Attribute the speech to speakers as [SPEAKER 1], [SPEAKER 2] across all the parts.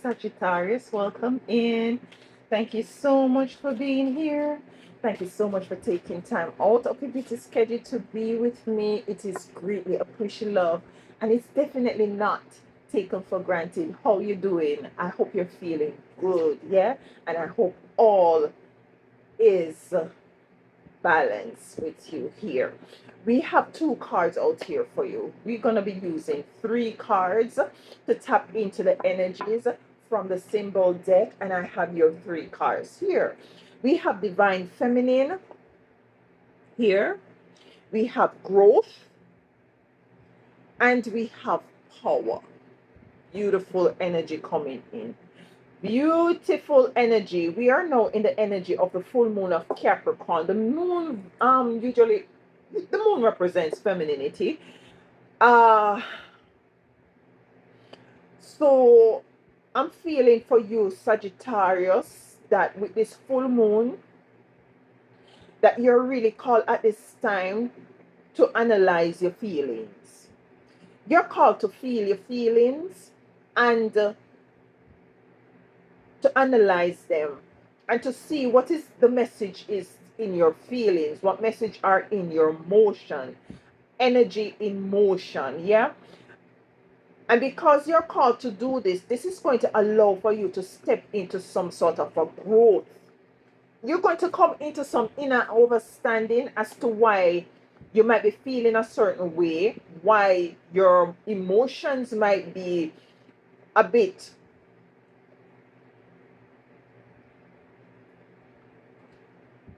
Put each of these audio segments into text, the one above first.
[SPEAKER 1] Sagittarius. Welcome in. Thank you so much for being here. Thank you so much for taking time out of your busy schedule to be with me. It is greatly appreciated, love, and it's definitely not taken for granted. How you doing? I hope you're feeling good, yeah, and I hope all is balance with you here. We have two cards out here for you. We're going to be using three cards to tap into the energies from the symbol deck, and I have your three cards here. We have Divine Feminine here, we have Growth, and we have Power. Beautiful energy coming in. Beautiful energy. We are now in the energy of the full moon of Capricorn. The moon, usually, the moon represents femininity. Uh, so I'm feeling for you, Sagittarius, that with this full moon, that you're really called at this time to analyze your feelings. You're called to feel your feelings and to analyze them and to see what is the message is in your feelings, what message are in your motion, energy in motion, yeah. And because you're called to do this, this is going to allow for you to step into some sort of a growth. You're going to come into some inner understanding as to why you might be feeling a certain way, why your emotions might be a bit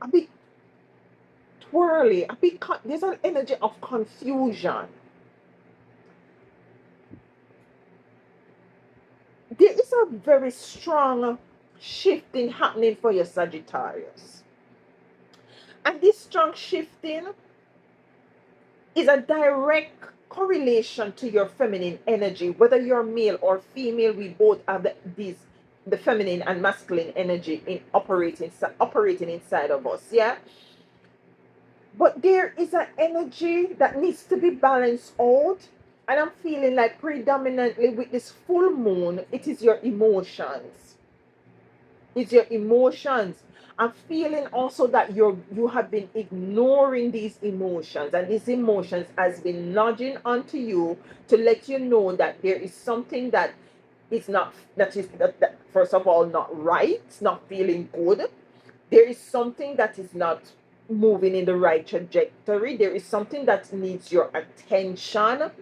[SPEAKER 1] a bit twirly, a bit there's an energy of confusion. There is a very strong shifting happening for your Sagittarius. And this strong shifting is a direct correlation to your feminine energy. Whether you're male or female, we both have the feminine and masculine energy in operating inside of us, yeah. But there is an energy that needs to be balanced out. And I'm feeling like predominantly with this full moon, it is your emotions. It's your emotions. I'm feeling also that you have been ignoring these emotions, and these emotions has been nudging onto you to let you know that there is something that is not that first of all not right, not feeling good. There is something that is not moving in the right trajectory. There is something that needs your attention,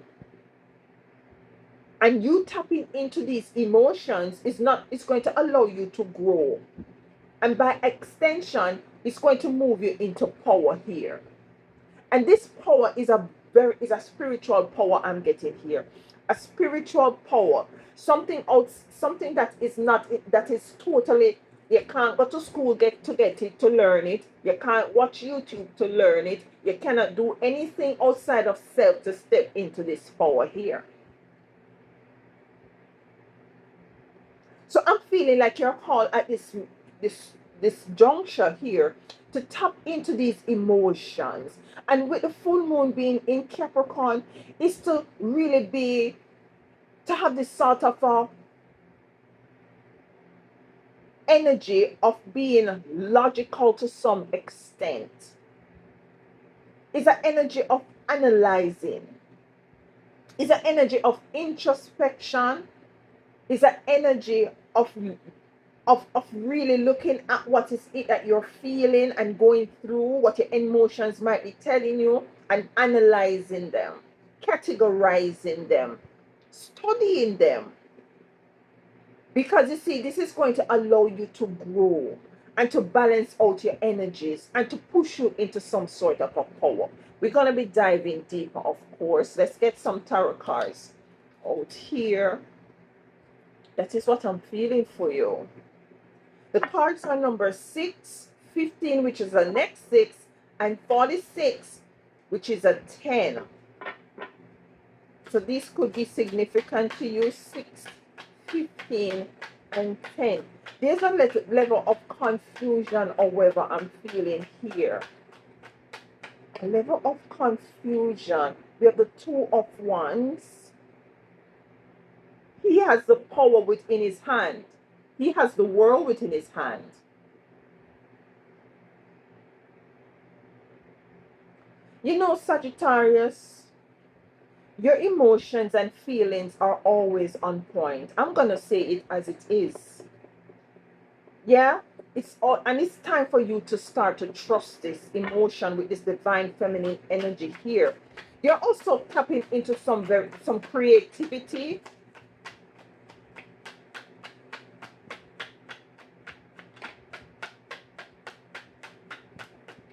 [SPEAKER 1] and you tapping into these emotions is not it's going to allow you to grow, and by extension it's going to move you into power here. And this power is a spiritual power. I'm getting here a spiritual power, something that is not that is totally, you can't go to school get it to learn it. You can't watch YouTube to learn it. You cannot do anything outside of self to step into this power here. So I'm feeling like you're called at this juncture here to tap into these emotions. And with the full moon being in Capricorn, is to really be to have this sort of a energy of being logical to some extent. It's an energy of analyzing. It's an energy of introspection. It's an energy of really looking at what is it that you're feeling and going through, what your emotions might be telling you, and analyzing them, categorizing them, studying them. Because you see, this is going to allow you to grow and to balance out your energies and to push you into some sort of a power. We're going to be diving deeper, of course. Let's get some tarot cards out here. That is what I'm feeling for you. The cards are number 6, 15, which is the next 6, and 46, which is a 10. So this could be significant to you. 6, 15, and 10. There's a little level of confusion, however, I'm feeling here. A level of confusion. We have the 2 of Wands He has the power within his hand. He has the world within his hand. You know, Sagittarius, your emotions and feelings are always on point. I'm going to say it as it is. Yeah? It's all, and it's time for you to start to trust this emotion with this divine feminine energy here. You're also tapping into some creativity.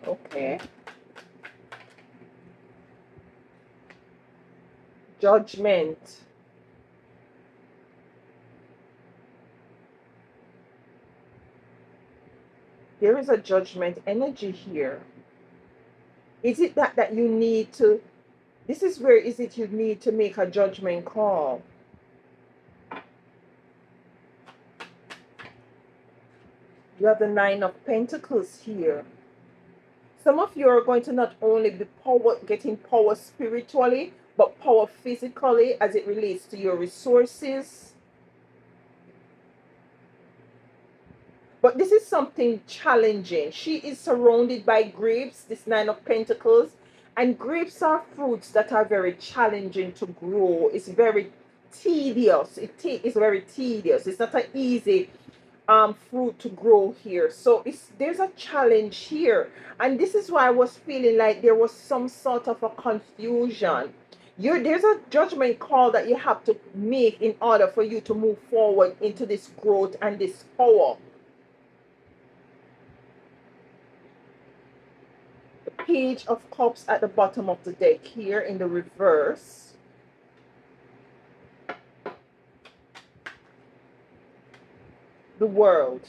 [SPEAKER 1] Okay. Judgment. There is a judgment energy here. Is it that you need to, this is where is it you need to make a judgment call? You have the Nine of Pentacles here. Some of you are going to not only be getting power spiritually, but power physically as it relates to your resources. But this is something challenging. She is surrounded by grapes, this Nine of Pentacles. And grapes are fruits that are very challenging to grow. It's very tedious. It's very tedious. It's not an easy fruit to grow here. So there's a challenge here. And this is why I was feeling like there was some sort of a confusion. There's a judgment call that you have to make in order for you to move forward into this growth and this power. Page of Cups at the bottom of the deck here in the reverse. The World.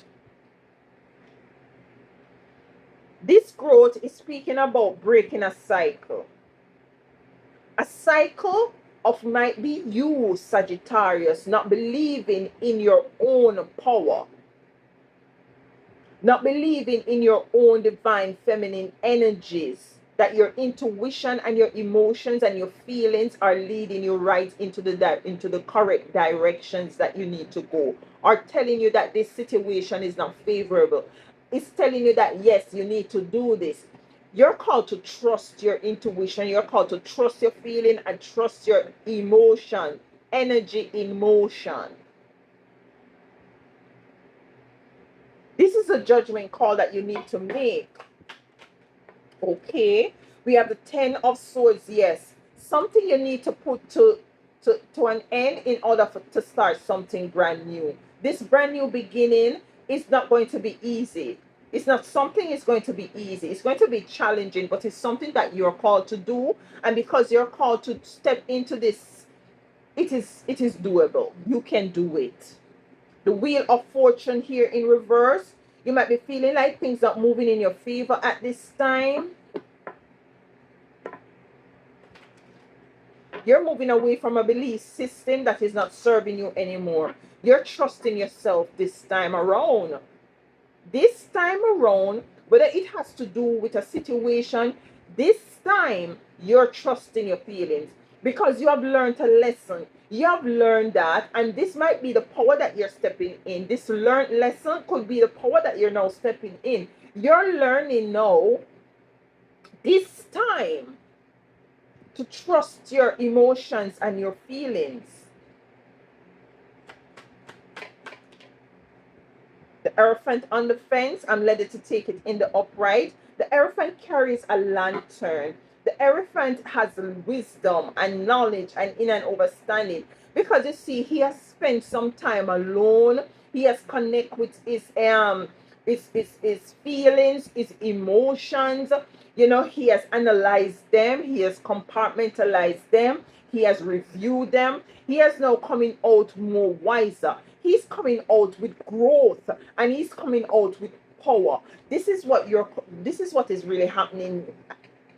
[SPEAKER 1] This growth is speaking about breaking a cycle. A cycle of might be you, Sagittarius, not believing in your own power. Not believing in your own divine feminine energies, that your intuition and your emotions and your feelings are leading you right into the correct directions that you need to go, or telling you that this situation is not favorable. It's telling you that yes, you need to do this. You're called to trust your intuition. You're called to trust your feeling and trust your emotion, energy in motion. This is a judgment call that you need to make. Okay. We have the Ten of Swords. Yes. Something you need to put to an end in order to start something brand new. This brand new beginning is not going to be easy. It's not something is going to be easy. It's going to be challenging, but it's something that you're called to do. And because you're called to step into this, it is doable. You can do it. The Wheel of Fortune here in reverse. You might be feeling like things are moving in your favor at this time. You're moving away from a belief system that is not serving you anymore. You're trusting yourself this time around. This time around, whether it has to do with a situation, this time you're trusting your feelings because you have learned a lesson. You have learned that, and this might be the power that you're stepping in. This learned lesson could be the power that you're now stepping in. You're learning now, this time, to trust your emotions and your feelings. The Hierophant on the fence, I'm led to take it in the upright. The Hierophant carries a lantern. The Hierophant has wisdom and knowledge and in and understanding. Because you see, he has spent some time alone. He has connected with his feelings, his emotions. You know, he has analyzed them. He has compartmentalized them. He has reviewed them. He is now coming out more wiser. He's coming out with growth and he's coming out with power. This is what is really happening.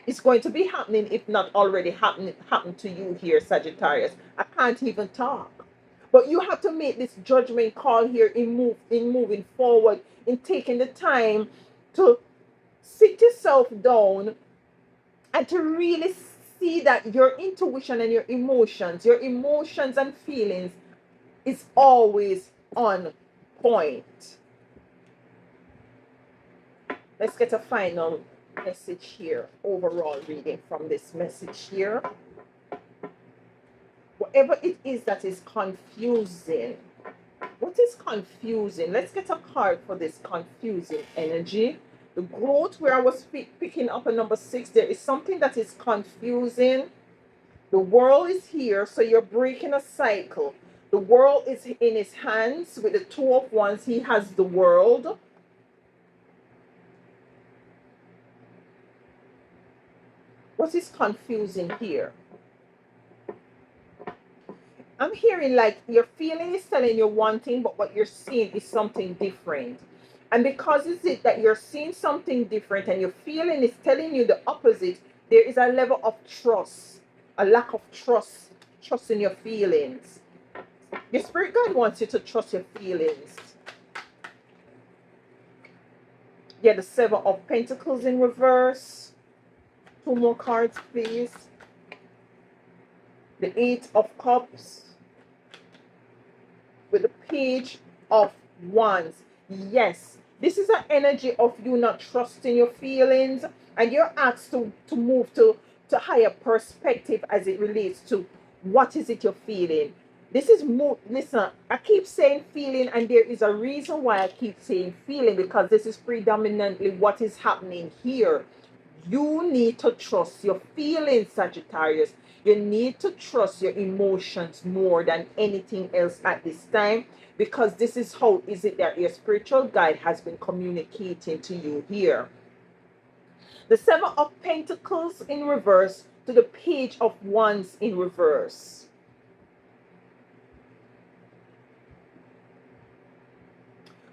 [SPEAKER 1] It's going to be happening, if not already happened to you here, Sagittarius. I can't even talk. But you have to make this judgment call here in moving forward, in taking the time to sit yourself down and to really see that your intuition and your emotions and feelings is always on point. Let's get a final message here, overall reading from this message here. Whatever it is that is confusing, what is confusing? Let's get a card for this confusing energy. The growth, where I was picking up a number 6, there is something that is confusing. The world is here, so you're breaking a cycle. The world is in his hands with the 2 of Wands. He has the world. What is confusing here? I'm hearing like your feeling is telling you one thing, but what you're seeing is something different. And because it's it that you're seeing something different and your feeling is telling you the opposite, there is a level of trust, a lack of trust in your feelings. Your spirit guide wants you to trust your feelings. Yeah, the 7 of Pentacles in reverse. 2 more cards, please. The 8 of Cups with the Page of Wands. Yes, this is an energy of you not trusting your feelings, and you're asked to move to higher perspective as it relates to what is it you're feeling. This is more, listen, I keep saying feeling, and there is a reason why I keep saying feeling, because this is predominantly what is happening here. You need to trust your feelings, Sagittarius. You need to trust your emotions more than anything else at this time, because this is how is it that your spiritual guide has been communicating to you here. The 7 of Pentacles in reverse to the Page of Wands in reverse.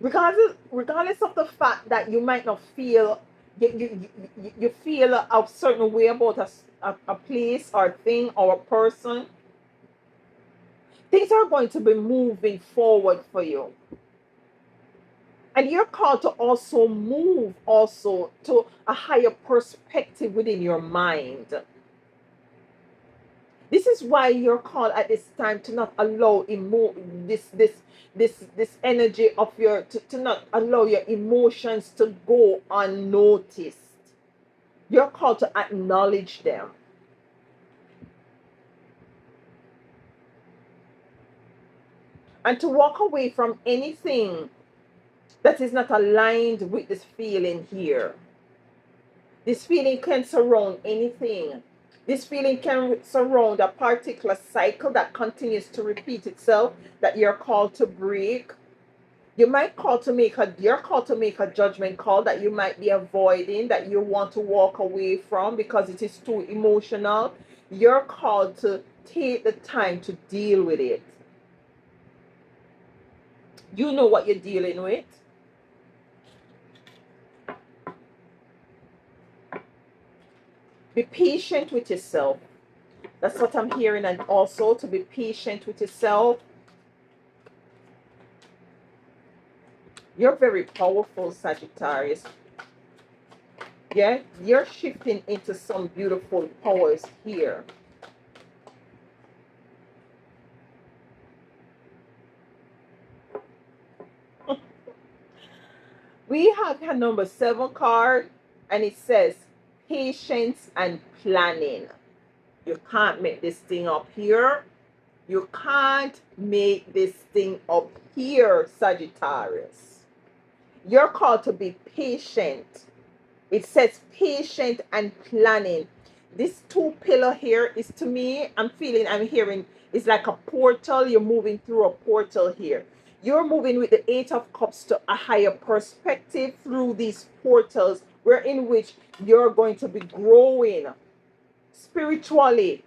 [SPEAKER 1] Regardless of the fact that you might not feel, you feel a certain way about a place or thing or a person, things are going to be moving forward for you. And you're called to also move also to a higher perspective within your mind. This is why you're called at this time to not allow this energy of your to not allow your emotions to go unnoticed. You're called to acknowledge them. And to walk away from anything that is not aligned with this feeling here. This feeling can surround anything. This feeling can surround a particular cycle that continues to repeat itself, that you're called to break. You're called to make a judgment call that you might be avoiding, that you want to walk away from because it is too emotional. You're called to take the time to deal with it. You know what you're dealing with. Be patient with yourself. That's what I'm hearing. And also to be patient with yourself. You're very powerful, Sagittarius. Yeah, you're shifting into some beautiful powers here. We have a number 7 card, and it says patience and planning. You can't make this thing up here. You can't make this thing up here, Sagittarius. You're called to be patient. It says patient and planning. This 2 pillar here is, to me, I'm hearing, it's like a portal. You're moving through a portal here. You're moving with the 8 of Cups to a higher perspective through these portals, in which you're going to be growing spiritually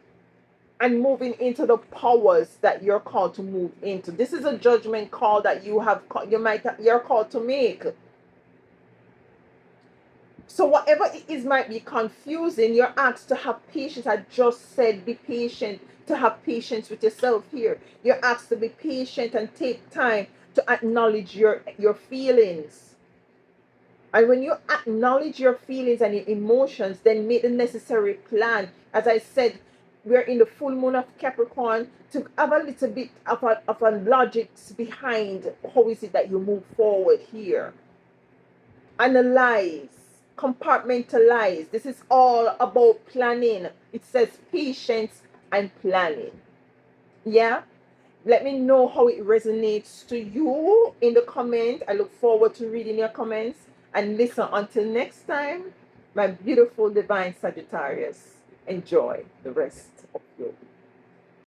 [SPEAKER 1] and moving into the powers that you're called to move into. This is a judgment call that you're called to make. So whatever it is might be confusing, you're asked to have patience. I just said be patient, to have patience with yourself here. You're asked to be patient and take time to acknowledge your feelings. And when you acknowledge your feelings and your emotions, then make the necessary plan. As I said, we're in the full moon of Capricorn, to have a little bit of a logics behind how is it that you move forward here. Analyze, compartmentalize. This is all about planning. It says patience and planning. Yeah. Let me know how it resonates to you in the comment. I look forward to reading your comments. And listen, until next time, my beautiful divine Sagittarius, enjoy the rest of your week.